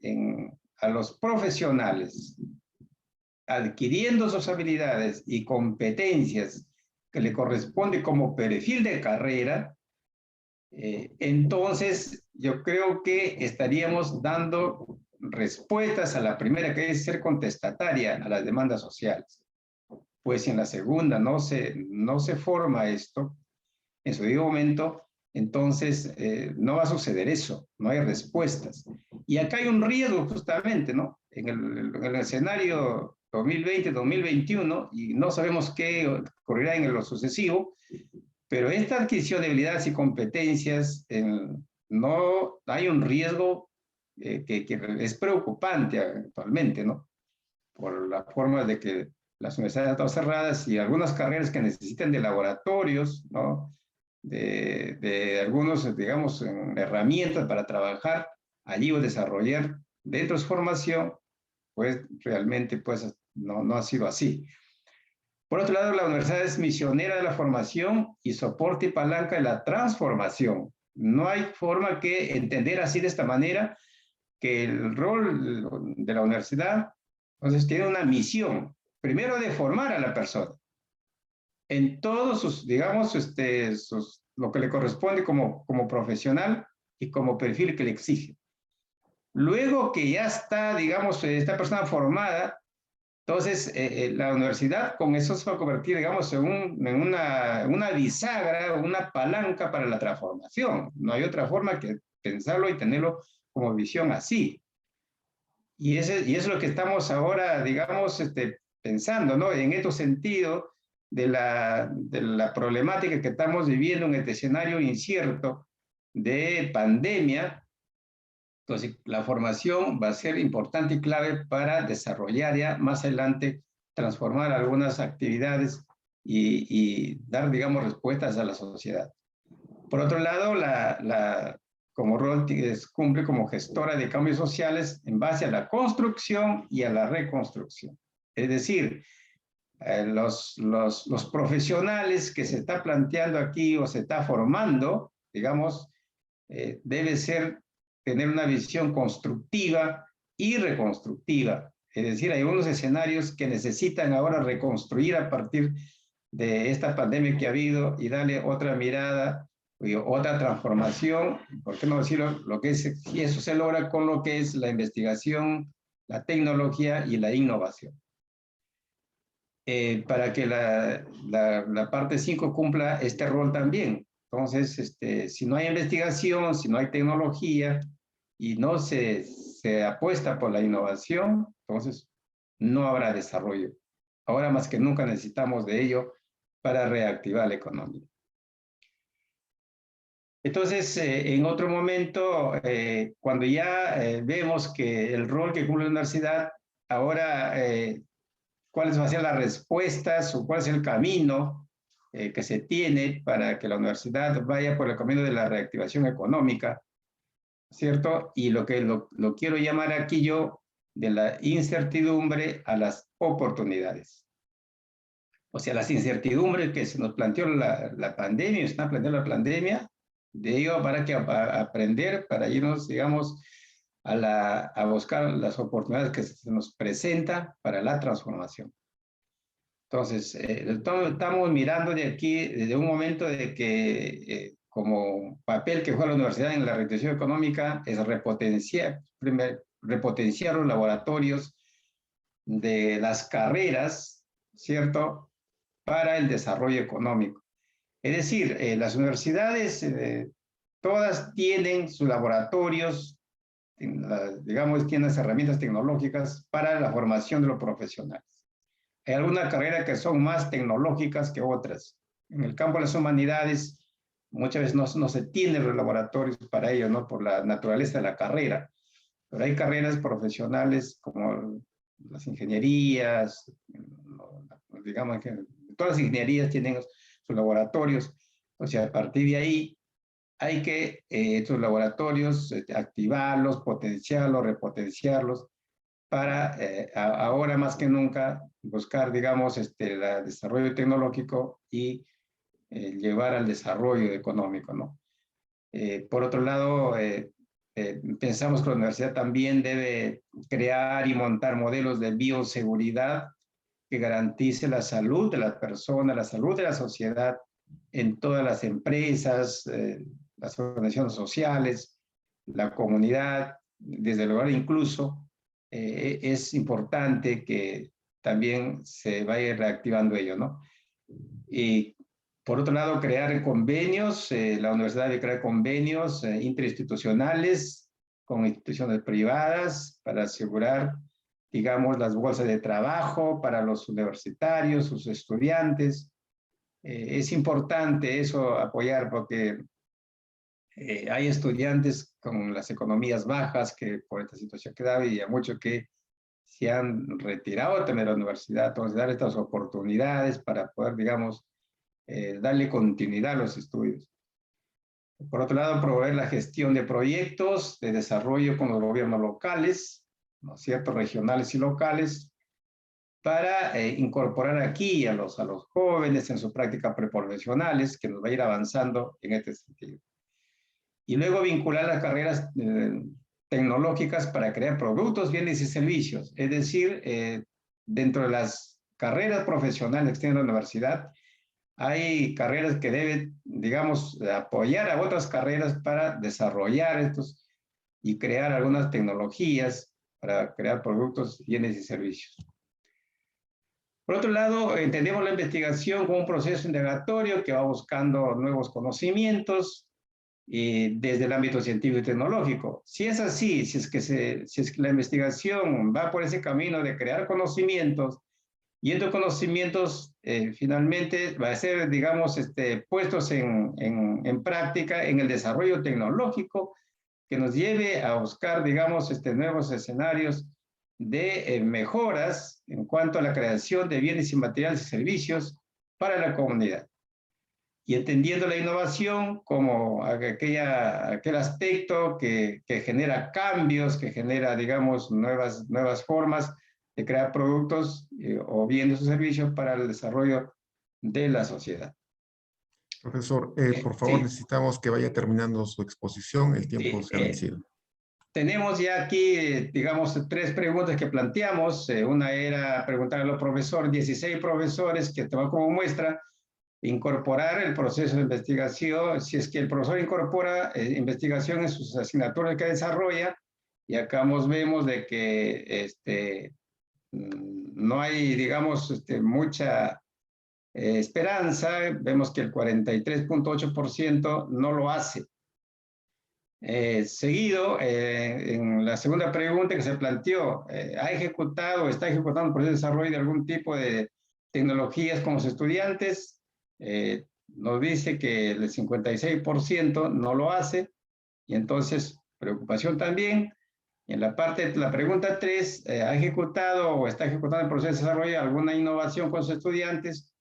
D: a los profesionales adquiriendo sus habilidades y competencias que le corresponde como perfil de carrera, entonces yo creo que estaríamos dando respuestas a la primera, que es ser contestataria a las demandas sociales. Pues si en la segunda no se forma esto, en su debido momento, entonces no va a suceder eso, no hay respuestas. Y acá hay un riesgo justamente, ¿no? En el escenario 2020-2021, y no sabemos qué ocurrirá en lo sucesivo, pero esta adquisición de habilidades y competencias, no hay un riesgo que es preocupante actualmente, ¿no? Por la forma de que las universidades están cerradas y algunas carreras que necesitan de laboratorios, ¿no? De algunos, digamos, herramientas para trabajar allí o desarrollar dentro de su formación, pues realmente pues no ha sido así. Por otro lado, la universidad es misionera de la formación y soporte y palanca de la transformación. No hay forma que entender así de esta manera que el rol de la universidad, entonces, tiene una misión, primero de formar a la persona en todos sus, digamos, lo que le corresponde como profesional y como perfil que le exige. Luego que ya está, digamos, esta persona formada, entonces la universidad con eso se va a convertir, digamos, en una bisagra, una palanca para la transformación. No hay otra forma que pensarlo y tenerlo como visión así. Y es lo que estamos ahora, digamos, pensando, ¿no? En este sentido de la problemática que estamos viviendo en este escenario incierto de pandemia. Entonces, la formación va a ser importante y clave para desarrollar ya más adelante, transformar algunas actividades y dar, digamos, respuestas a la sociedad. Por otro lado, como rol cumple como gestora de cambios sociales en base a la construcción y a la reconstrucción. Es decir, los profesionales que se está planteando aquí o se está formando, digamos, debe tener una visión constructiva y reconstructiva. Es decir, hay unos escenarios que necesitan ahora reconstruir a partir de esta pandemia que ha habido y darle otra mirada, otra transformación, ¿por qué no decirlo? Y eso se logra con lo que es la investigación, la tecnología y la innovación. Para que la parte 5 cumpla este rol también. Entonces, si no hay investigación, si no hay tecnología y no se apuesta por la innovación, entonces no habrá desarrollo. Ahora más que nunca necesitamos de ello para reactivar la economía. Entonces, en otro momento, cuando ya vemos que el rol que cumple la universidad, ahora cuáles van a ser las respuestas o cuál es el camino que se tiene para que la universidad vaya por el camino de la reactivación económica, ¿cierto? Y lo quiero llamar aquí yo de la incertidumbre a las oportunidades. O sea, las incertidumbres que se nos planteó la pandemia, se está planteando la pandemia, de ello para que aprender, para irnos, digamos, a buscar las oportunidades que se nos presentan para la transformación. Entonces, estamos mirando de aquí, desde un momento de que como papel que juega la universidad en la reactivación económica es repotenciar los laboratorios de las carreras, ¿cierto?, para el desarrollo económico. Es decir, las universidades todas tienen sus laboratorios, digamos, tienen las herramientas tecnológicas para la formación de los profesionales. Hay algunas carreras que son más tecnológicas que otras. En el campo de las humanidades, muchas veces no se tienen los laboratorios para ello, ¿no? Por la naturaleza de la carrera. Pero hay carreras profesionales como las ingenierías, digamos que todas las ingenierías tienen sus laboratorios. O sea, a partir de ahí hay que estos laboratorios activarlos, potenciarlos, repotenciarlos, para ahora más que nunca buscar, digamos, el desarrollo tecnológico y llevar al desarrollo económico, ¿no? Por otro lado, pensamos que la universidad también debe crear y montar modelos de bioseguridad que garantice la salud de las personas, la salud de la sociedad en todas las empresas, las organizaciones sociales, la comunidad, desde el hogar incluso. Es importante que también se vaya reactivando ello, ¿no? Y por otro lado, crear convenios, la universidad debe crear convenios interinstitucionales con instituciones privadas para asegurar, digamos, las bolsas de trabajo para los universitarios, sus estudiantes. Es importante eso apoyar porque hay estudiantes con las economías bajas que por esta situación que da y a muchos que se han retirado también de la universidad. Entonces, dar estas oportunidades para poder, digamos, darle continuidad a los estudios. Por otro lado, promover la gestión de proyectos de desarrollo con los gobiernos locales, ¿no es cierto?, regionales y locales, para incorporar aquí a los jóvenes en sus prácticas preprofesionales, que nos va a ir avanzando en este sentido. Y luego vincular las carreras tecnológicas para crear productos, bienes y servicios. Es decir, dentro de las carreras profesionales que tiene la universidad, hay carreras que deben, digamos, apoyar a otras carreras para desarrollar estos y crear algunas tecnologías para crear productos, bienes y servicios. Por otro lado, entendemos la investigación como un proceso indagatorio que va buscando nuevos conocimientos desde el ámbito científico y tecnológico. Si es así, si es que la investigación va por ese camino de crear conocimientos, y estos conocimientos finalmente va a ser, digamos, puestos en práctica en el desarrollo tecnológico que nos lleve a buscar, digamos, nuevos escenarios de mejoras en cuanto a la creación de bienes y materiales y servicios para la comunidad. Y entendiendo la innovación como aquel aspecto que genera cambios, que genera, digamos, nuevas formas de crear productos o bienes o servicios para el desarrollo de la sociedad.
A: Profesor, por favor,
D: sí.
A: Necesitamos que vaya terminando su exposición. El tiempo se ha vencido.
D: Tenemos ya aquí, digamos, 3 preguntas que planteamos. Una era preguntar a los profesores, 16 profesores que toman como muestra, incorporar el proceso de investigación, si es que el profesor incorpora investigación en sus asignaturas que desarrolla, y acá vemos de que no hay, digamos, mucha esperanza. Vemos que el 43.8% no lo hace. Seguido, en la segunda pregunta que se planteó, ¿ha ejecutado o está ejecutando un proceso de desarrollo de algún tipo de tecnologías con los estudiantes? Nos dice que el 56% no lo hace, y entonces preocupación también. En la parte de la pregunta 3, ¿ha ejecutado o está ejecutando el proceso de desarrollo alguna innovación con sus estudiantes?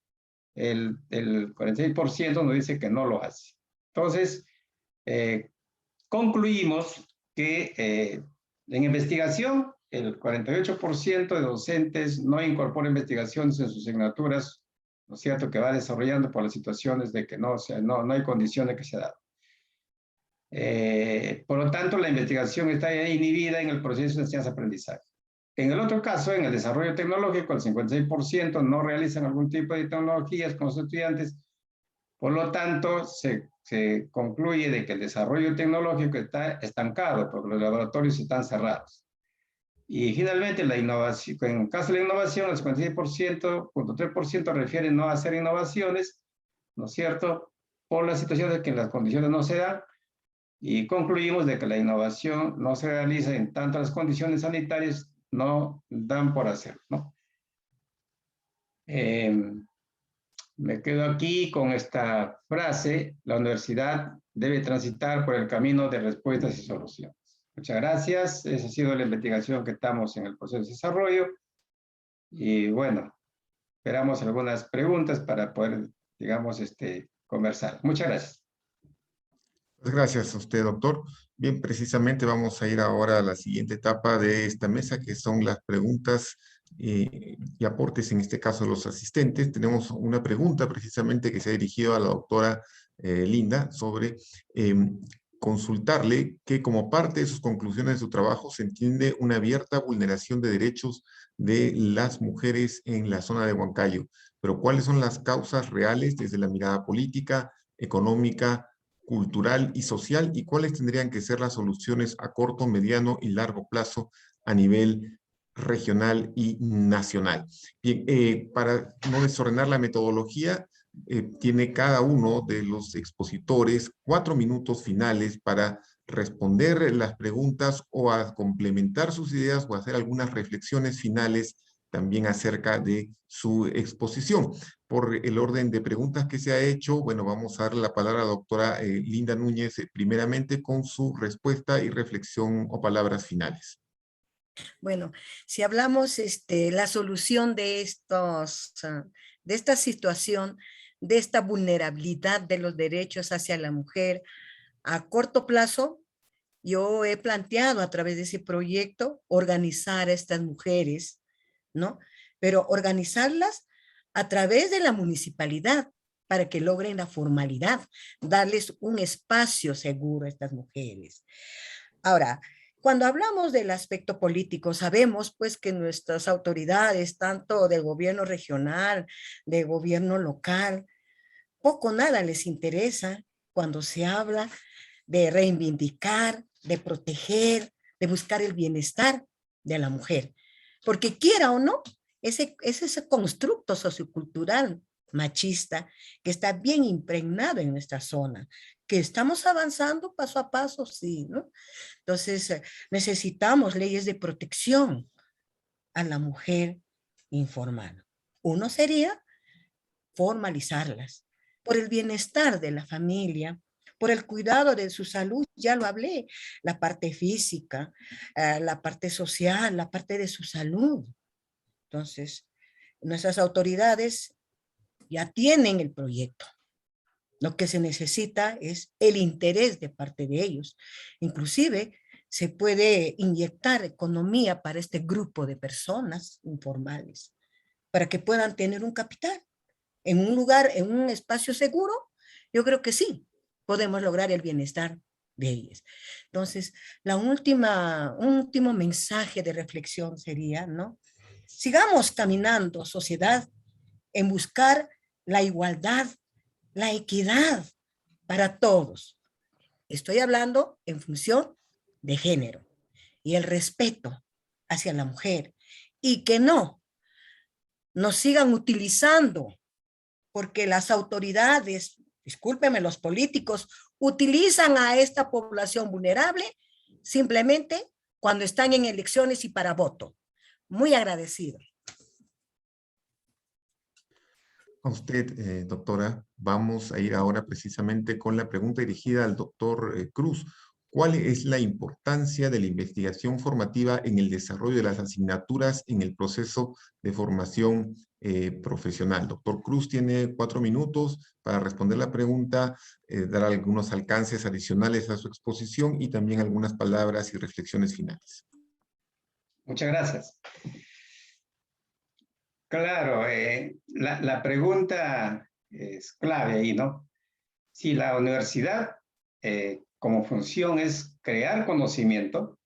D: El 46% nos dice que no lo hace. Entonces, concluimos que en investigación, el 48% de docentes no incorpora investigaciones en sus asignaturas, ¿no es cierto?, que va desarrollando por las situaciones de que no hay condiciones que se dan. Por lo tanto, la investigación está inhibida en el proceso de enseñanza-aprendizaje. En el otro caso, en el desarrollo tecnológico, el 56% no realizan algún tipo de tecnologías con los estudiantes. Por lo tanto, se concluye de que el desarrollo tecnológico está estancado porque los laboratorios están cerrados. Y finalmente, la innovación, en el caso de la innovación, el 56.3% refiere no a hacer innovaciones, ¿no es cierto?, por la situación de que las condiciones no se dan. Y concluimos de que la innovación no se realiza en tanto las condiciones sanitarias no dan por hacer, ¿no? Me quedo aquí con esta frase: la universidad debe transitar por el camino de respuestas y soluciones. Muchas gracias. Esa ha sido la investigación que estamos en el proceso de desarrollo. Y bueno, esperamos algunas preguntas para poder, digamos, conversar. Muchas gracias.
A: Gracias a usted, doctor. Bien, precisamente vamos a ir ahora a la siguiente etapa de esta mesa, que son las preguntas y aportes, en este caso, de los asistentes. Tenemos una pregunta precisamente que se ha dirigido a la doctora Linda sobre consultarle que como parte de sus conclusiones de su trabajo se entiende una abierta vulneración de derechos de las mujeres en la zona de Huancayo. Pero ¿cuáles son las causas reales desde la mirada política, económica, cultural y social, y cuáles tendrían que ser las soluciones a corto, mediano y largo plazo a nivel regional y nacional? Bien, para no desordenar la metodología, tiene cada uno de los expositores 4 minutos finales para responder las preguntas o a complementar sus ideas o hacer algunas reflexiones finales también acerca de su exposición. Por el orden de preguntas que se ha hecho, bueno, vamos a darle la palabra a la doctora Linda Núñez, primeramente con su respuesta y reflexión o palabras finales.
C: Bueno, si hablamos la solución de esta situación, de esta vulnerabilidad de los derechos hacia la mujer a corto plazo, yo he planteado a través de ese proyecto organizar a estas mujeres, ¿no? Pero organizarlas a través de la municipalidad para que logren la formalidad, darles un espacio seguro a estas mujeres. Ahora, cuando hablamos del aspecto político, sabemos pues que nuestras autoridades, tanto del gobierno regional, del gobierno local, poco nada les interesa cuando se habla de reivindicar, de proteger, de buscar el bienestar de la mujer. Porque quiera o no, ese constructo sociocultural machista que está bien impregnado en nuestra zona, que estamos avanzando paso a paso, sí, ¿no? Entonces, necesitamos leyes de protección a la mujer informal. Uno sería formalizarlas por el bienestar de la familia, por el cuidado de su salud, ya lo hablé, la parte física, la parte social, la parte de su salud. Entonces, nuestras autoridades ya tienen el proyecto. Lo que se necesita es el interés de parte de ellos. Inclusive, se puede inyectar economía para este grupo de personas informales, para que puedan tener un capital en un lugar, en un espacio seguro. Yo creo que sí, podemos lograr el bienestar de ellas. Entonces, un último mensaje de reflexión sería, ¿no? Sigamos caminando, sociedad, en buscar la igualdad, la equidad para todos. Estoy hablando en función de género y el respeto hacia la mujer, y que no nos sigan utilizando, porque las autoridades, discúlpeme, los políticos, utilizan a esta población vulnerable simplemente cuando están en elecciones y para voto. Muy agradecido.
A: A usted, doctora, vamos a ir ahora precisamente con la pregunta dirigida al doctor Cruz. ¿Cuál es la importancia de la investigación formativa en el desarrollo de las asignaturas en el proceso de formación profesional? Doctor Cruz tiene 4 minutos para responder la pregunta, dar algunos alcances adicionales a su exposición y también algunas palabras y reflexiones finales.
D: Muchas gracias. Claro, la pregunta es clave ahí, ¿no? Si la universidad como función es crear conocimiento,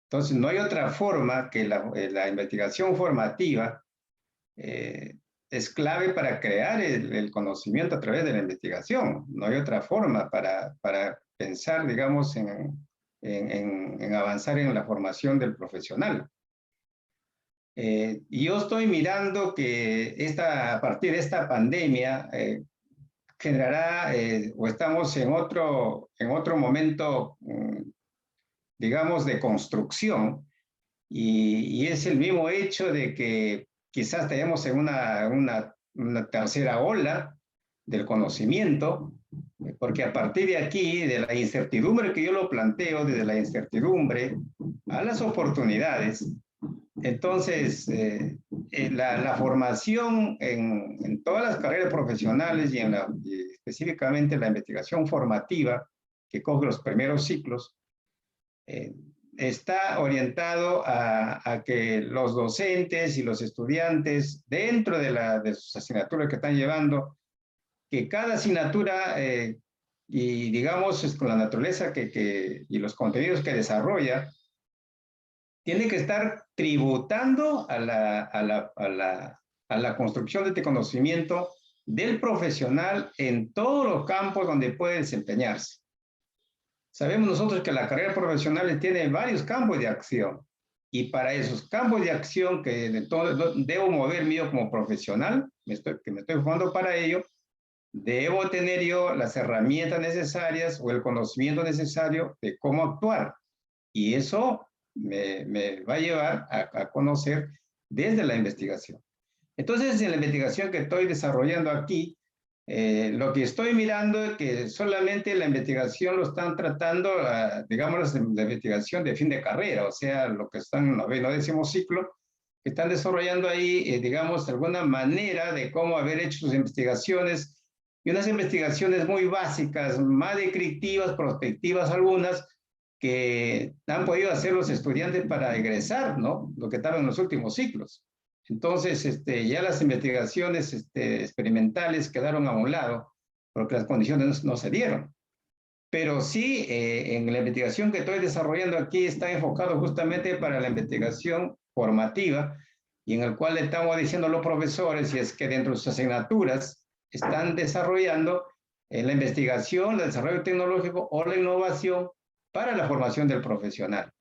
D: entonces no hay otra forma que la investigación formativa es clave para crear el conocimiento a través de la investigación. No hay otra forma para pensar, digamos, en avanzar en la formación del profesional. Yo estoy mirando que a partir de esta pandemia generará, o estamos en otro momento, digamos, de construcción, y es el mismo hecho de que quizás tenemos en una tercera ola del conocimiento, porque a partir de aquí, de la incertidumbre que yo lo planteo, desde la incertidumbre a las oportunidades, entonces la formación en todas las carreras profesionales y específicamente la investigación formativa que coge los primeros ciclos, está orientado a que los docentes y los estudiantes, dentro de sus asignaturas que están llevando, que cada asignatura y digamos con la naturaleza y los contenidos que desarrolla, tiene que estar tributando a la construcción de este conocimiento del profesional en todos los campos donde puede desempeñarse. Sabemos nosotros que la carrera profesional tiene varios campos de acción, y para esos campos de acción que debo moverme yo como profesional, que me estoy formando para ello, debo tener yo las herramientas necesarias o el conocimiento necesario de cómo actuar. Y eso me va a llevar a conocer desde la investigación. Entonces, en la investigación que estoy desarrollando aquí, lo que estoy mirando es que solamente la investigación lo están tratando, digamos, la investigación de fin de carrera, o sea, lo que están en el 9º ciclo, que están desarrollando ahí, digamos, alguna manera de cómo haber hecho sus investigaciones, y unas investigaciones muy básicas, más descriptivas, prospectivas algunas, que han podido hacer los estudiantes para egresar, ¿no? Lo que estaban en los últimos ciclos. Entonces, ya las investigaciones experimentales quedaron a un lado, porque las condiciones no se dieron. Pero sí, en la investigación que estoy desarrollando aquí está enfocado justamente para la investigación formativa, y en el cual le estamos diciendo a los profesores, si es que dentro de sus asignaturas están desarrollando la investigación, el desarrollo tecnológico o la innovación para la formación del profesional.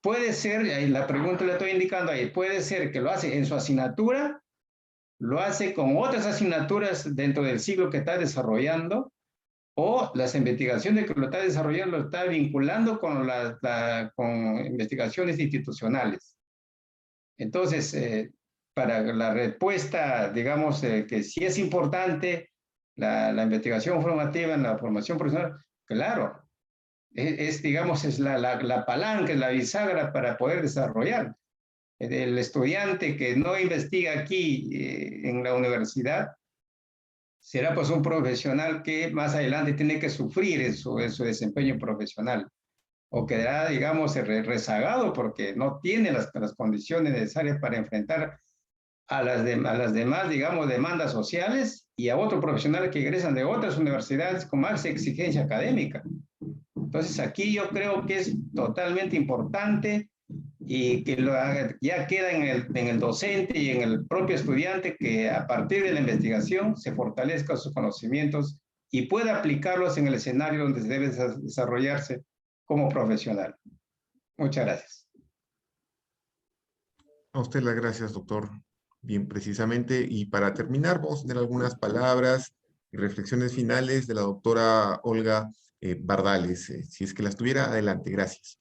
D: Puede ser, ahí la pregunta le estoy indicando ahí, puede ser que lo hace en su asignatura, lo hace con otras asignaturas dentro del ciclo que está desarrollando, o las investigaciones que lo está desarrollando lo está vinculando con, con investigaciones institucionales. Entonces, para la respuesta, digamos, que sí es importante la investigación formativa en la formación profesional, claro, digamos, es la palanca, es la bisagra para poder desarrollar. El estudiante que no investiga aquí en la universidad será pues un profesional que más adelante tiene que sufrir en su desempeño profesional, o quedará, digamos, rezagado porque no tiene las condiciones necesarias para enfrentar a las demás, digamos, demandas sociales, y a otros profesionales que egresan de otras universidades con más exigencia académica. Entonces aquí yo creo que es totalmente importante, y que ya queda en el docente y en el propio estudiante que a partir de la investigación se fortalezcan sus conocimientos y pueda aplicarlos en el escenario donde debe desarrollarse como profesional. Muchas gracias.
A: A usted las gracias, doctor. Bien, precisamente, y para terminar, vamos a tener algunas palabras y reflexiones finales de la doctora Olga Bardales. Si es que las tuviera, adelante. Gracias.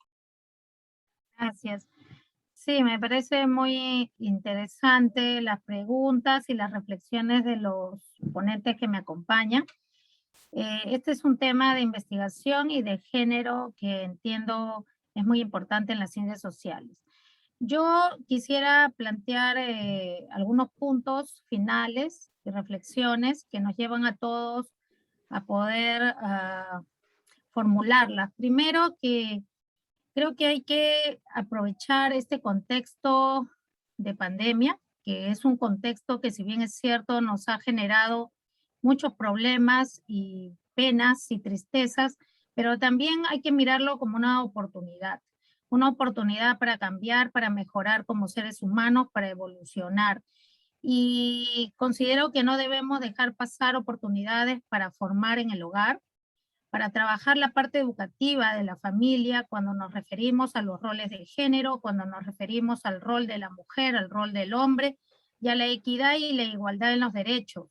B: Gracias. Sí, me parece muy interesante las preguntas y las reflexiones de los ponentes que me acompañan. Este es un tema de investigación y de género que entiendo es muy importante en las ciencias sociales. Yo quisiera plantear algunos puntos finales y reflexiones que nos llevan a todos a poder formularlas. Primero, que creo que hay que aprovechar este contexto de pandemia, que es un contexto que, si bien es cierto, nos ha generado muchos problemas y penas y tristezas, pero también hay que mirarlo como una oportunidad para cambiar, para mejorar como seres humanos, para evolucionar. Y considero que no debemos dejar pasar oportunidades para formar en el hogar, para trabajar la parte educativa de la familia cuando nos referimos a los roles de género, cuando nos referimos al rol de la mujer, al rol del hombre, y a la equidad y la igualdad en los derechos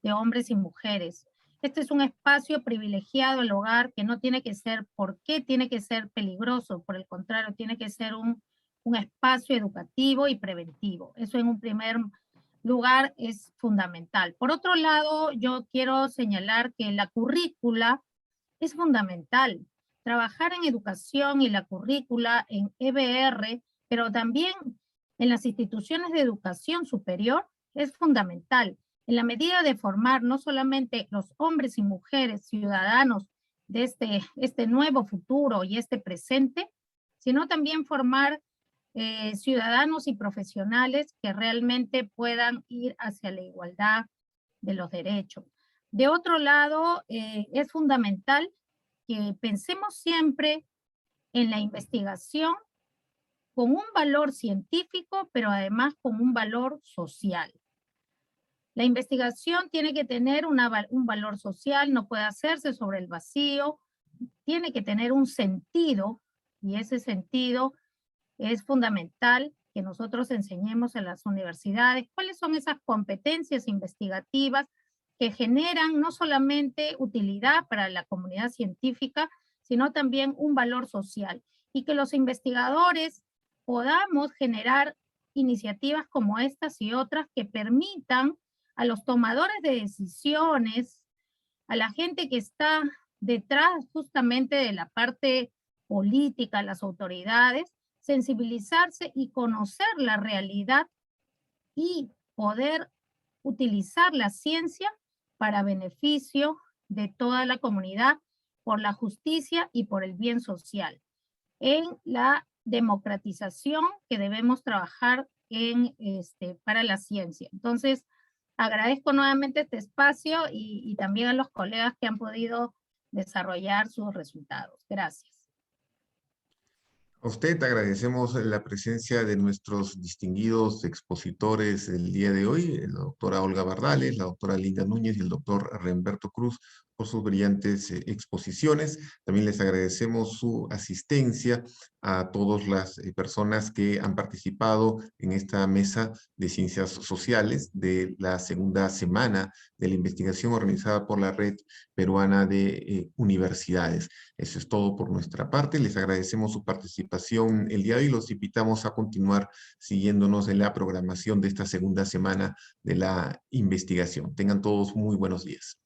B: de hombres y mujeres. Este es un espacio privilegiado, el hogar, que no tiene que ser, ¿por qué tiene que ser peligroso? Por el contrario, tiene que ser un espacio educativo y preventivo. Eso en un primer lugar es fundamental. Por otro lado, yo quiero señalar que la currícula es fundamental. Trabajar en educación y la currícula en EBR, pero también en las instituciones de educación superior es fundamental en la medida de formar no solamente los hombres y mujeres ciudadanos de este nuevo futuro y este presente, sino también formar ciudadanos y profesionales que realmente puedan ir hacia la igualdad de los derechos. De otro lado, es fundamental que pensemos siempre en la investigación con un valor científico, pero además con un valor social. La investigación tiene que tener un valor social, no puede hacerse sobre el vacío, tiene que tener un sentido, y ese sentido es fundamental que nosotros enseñemos en las universidades cuáles son esas competencias investigativas que generan no solamente utilidad para la comunidad científica, sino también un valor social, y que los investigadores podamos generar iniciativas como estas y otras que permitan a los tomadores de decisiones, a la gente que está detrás justamente de la parte política, las autoridades, sensibilizarse y conocer la realidad y poder utilizar la ciencia para beneficio de toda la comunidad, por la justicia y por el bien social, en la democratización que debemos trabajar para la ciencia. Entonces, agradezco nuevamente este espacio y también a los colegas que han podido desarrollar sus resultados. Gracias.
A: A usted agradecemos la presencia de nuestros distinguidos expositores el día de hoy, la doctora Olga Bardales, la doctora Linda Núñez y el doctor Remberto Cruz, por sus brillantes exposiciones. También les agradecemos su asistencia a todas las personas que han participado en esta mesa de ciencias sociales de la segunda semana de la investigación organizada por la Red Peruana de Universidades. Eso es todo por nuestra parte. Les agradecemos su participación el día de hoy y los invitamos a continuar siguiéndonos en la programación de esta segunda semana de la investigación. Tengan todos muy buenos días.